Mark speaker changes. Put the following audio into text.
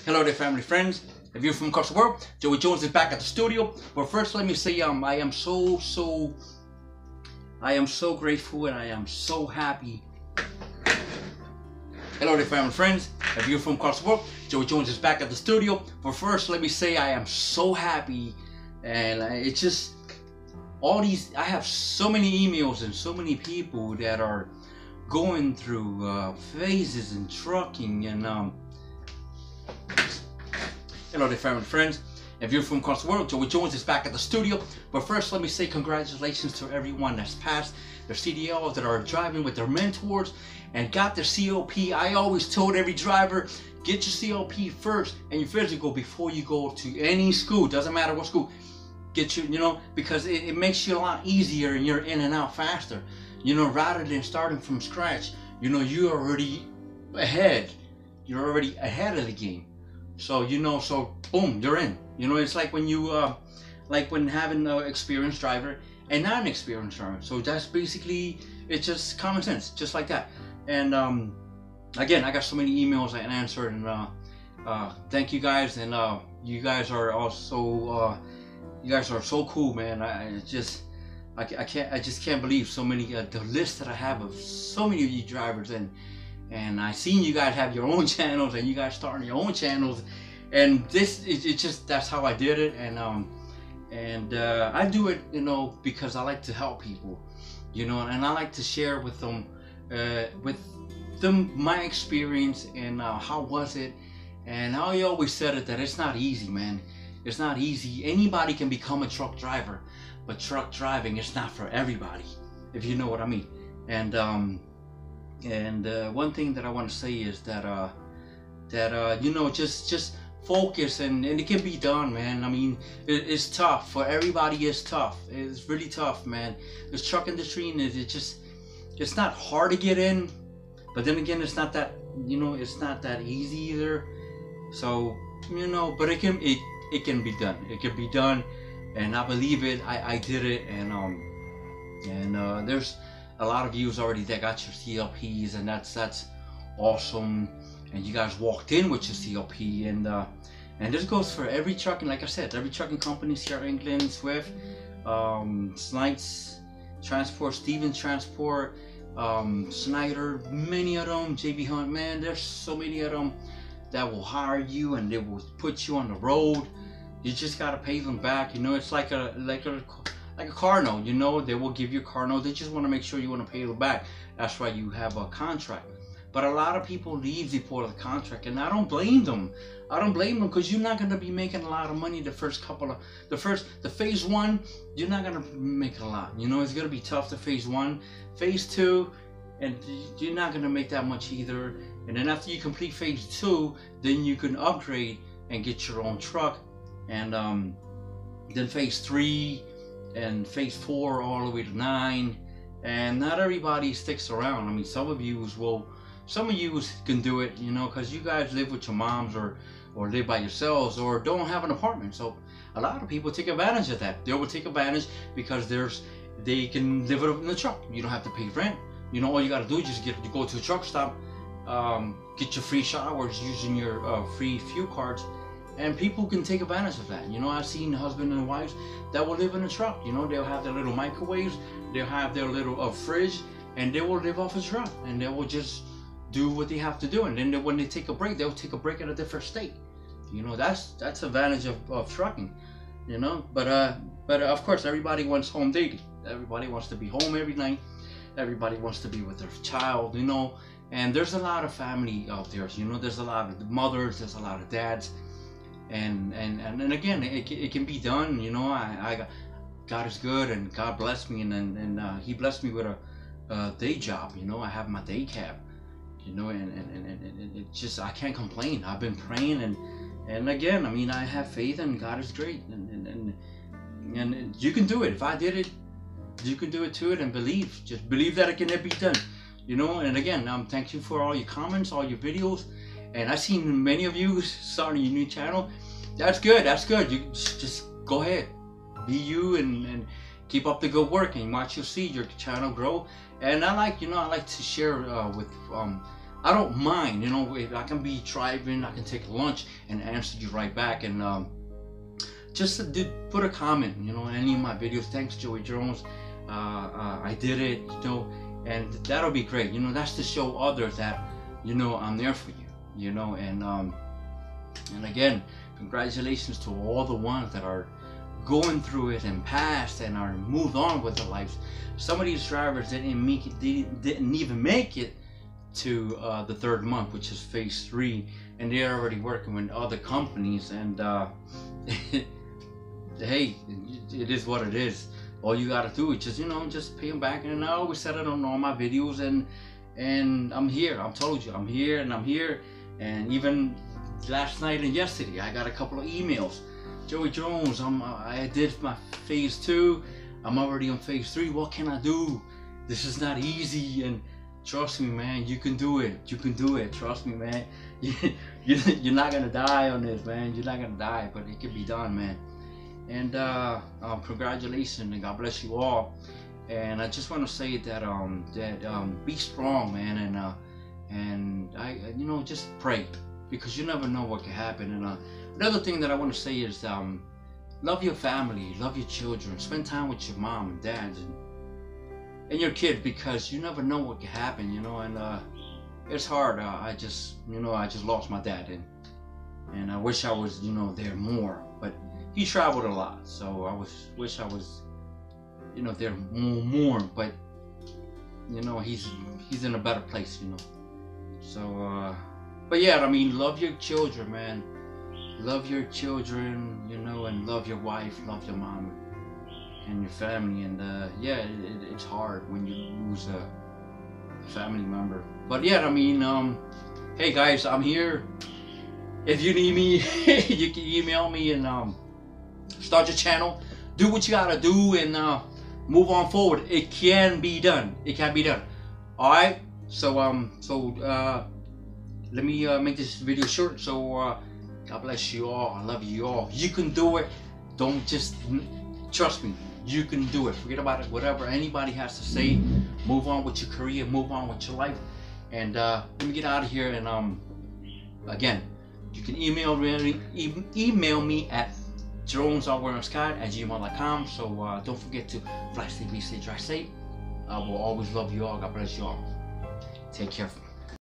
Speaker 1: Hello there, family, friends. If you're from across the world, Joey Jones is back at the studio. But first, let me say, I am so grateful and I am so happy. Hello there, family, friends. If you're from across the world, Joey Jones is back at the studio. But first, let me say, I am so happy, and it's just all these. I have so many emails and so many people that are going through phases in trucking and hello there, family, friends. If you're from across the world, Joey Jones is back at the studio. But first, let me say congratulations to everyone that's passed their CDLs, that are driving with their mentors and got their COP. I always told every driver, get your COP first and your physical before you go to any school. Doesn't matter what school. Get your, because it makes you a lot easier and you're in and out faster. Rather than starting from scratch. You're already ahead. You're already ahead of the game. So so boom, you're in. It's like when you like when having an experienced driver and not an experienced driver. So that's basically, it's just common sense, just like that. And again, I got so many emails I answered, and thank you guys. And you guys are also you guys are so cool, man. I just can't believe so many the list that I have of so many of you drivers, and I seen you guys have your own channels, and you guys starting your own channels, and this it's just, that's how I did it. And I do it because I like to help people, and I like to share with them my experience and how was it. And I always said it, that it's not easy, man. It's not easy. Anybody can become a truck driver, but truck driving is not for everybody, if you know what I mean. And one thing that I want to say is that just focus, and it can be done, man. I mean, it's tough for everybody. It's tough. It's really tough, man. This truck industry, and it's not hard to get in, but then again, it's not that it's not that easy either. So but it can be done. It can be done, and I believe it. I did it, and there's a lot of yous already that got your CLPs, and that's awesome. And you guys walked in with your CLP, and this goes for every trucking, like I said, every trucking company, Sierra England, Swift, Snites Transport, Stevens Transport, Snyder, many of them, JB Hunt, man, there's so many of them that will hire you and they will put you on the road. You just gotta pay them back. It's like a car note. They will give you a car note. They just want to make sure you want to pay them back. That's why you have a contract. But a lot of people leave before the contract, and I don't blame them. I don't blame them, because you're not gonna be making a lot of money the phase one. You're not gonna make a lot. It's gonna be tough to phase one, phase two, and you're not gonna make that much either. And then after you complete phase two, then you can upgrade and get your own truck. And then phase three and phase four all the way to 9. And not everybody sticks around. I mean, some of you can do it, because you guys live with your moms or live by yourselves or don't have an apartment. So a lot of people take advantage of that. They will take advantage because they can live in the truck. You don't have to pay rent. All you got to do is just go to a truck stop, get your free showers using your free fuel cards, and people can take advantage of that. I've seen husbands and wives that will live in a truck. They'll have their little microwaves, they'll have their little fridge, and they will live off a truck, and they will just do what they have to do. And then when they take a break, they'll take a break in a different state. That's advantage of trucking. But of course, everybody wants home dating. Everybody wants to be home every night. Everybody wants to be with their child. And there's a lot of family out there. There's a lot of mothers. There's a lot of dads. And again, it can be done. God is good, and God blessed me, and He blessed me with a day job. I have my day cab. And it just, I can't complain. I've been praying, and again, I mean, I have faith, and God is great, and you can do it. If I did it, you can do it too, and believe. Just believe that it can be done. And again, thank you for all your comments, all your videos. And I've seen many of you starting your new channel. That's good. That's good. You just go ahead, be you, and keep up the good work, and watch, you'll see your channel grow. And I like to share with I don't mind, you know, if I can be driving, I can take a lunch and answer you right back. And just put a comment, you know, any of my videos. Thanks, Joey Jones. I did it, you know, and that'll be great. You know, that's to show others that, you know, I'm there for you, you know. And again, congratulations to all the ones that are going through it and passed and are moved on with their lives. Some of these drivers didn't even make it to the 3rd month, which is phase 3, and they're already working with other companies. And hey, it is what it is. All you gotta do is just, you know, just pay them back. And I always said it on all my videos, and I'm here. I told you, I'm here, and I'm here. And even last night and yesterday, I got a couple of emails. Joey Jones, I did my phase 2. I'm already on phase 3. What can I do? This is not easy. And trust me, man, you can do it. You can do it. Trust me, man. You're not gonna die on this, man. You're not gonna die, but it can be done, man. And congratulations, and God bless you all. And I just want to say that be strong, man. And you know, just pray, because you never know what can happen. And another thing that I want to say is love your family, love your children, spend time with your mom and dad and your kid, because you never know what can happen, you know. And it's hard. I just lost my dad, and I wish I was, you know, there more, but he traveled a lot, so I wish I was, you know, there more, but you know, he's in a better place, you know. So but yeah, I mean, love your children, man. Love your children, you know, and love your wife, love your mom and your family. And yeah, it's hard when you lose a family member. But yeah, I mean, hey guys, I'm here. If you need me, you can email me, and start your channel. Do what you gotta do, and move on forward. It can be done. It can be done. All right. So let me make this video short. So God bless you all. I love you all. You can do it. Don't just trust me. You can do it. Forget about it. Whatever anybody has to say. Move on with your career. Move on with your life. And let me get out of here. And again, you can email me at jonesonwearingskied@gmail.com. So don't forget to fly safe, be safe, drive safe. I will always love you all. God bless you all. Take care.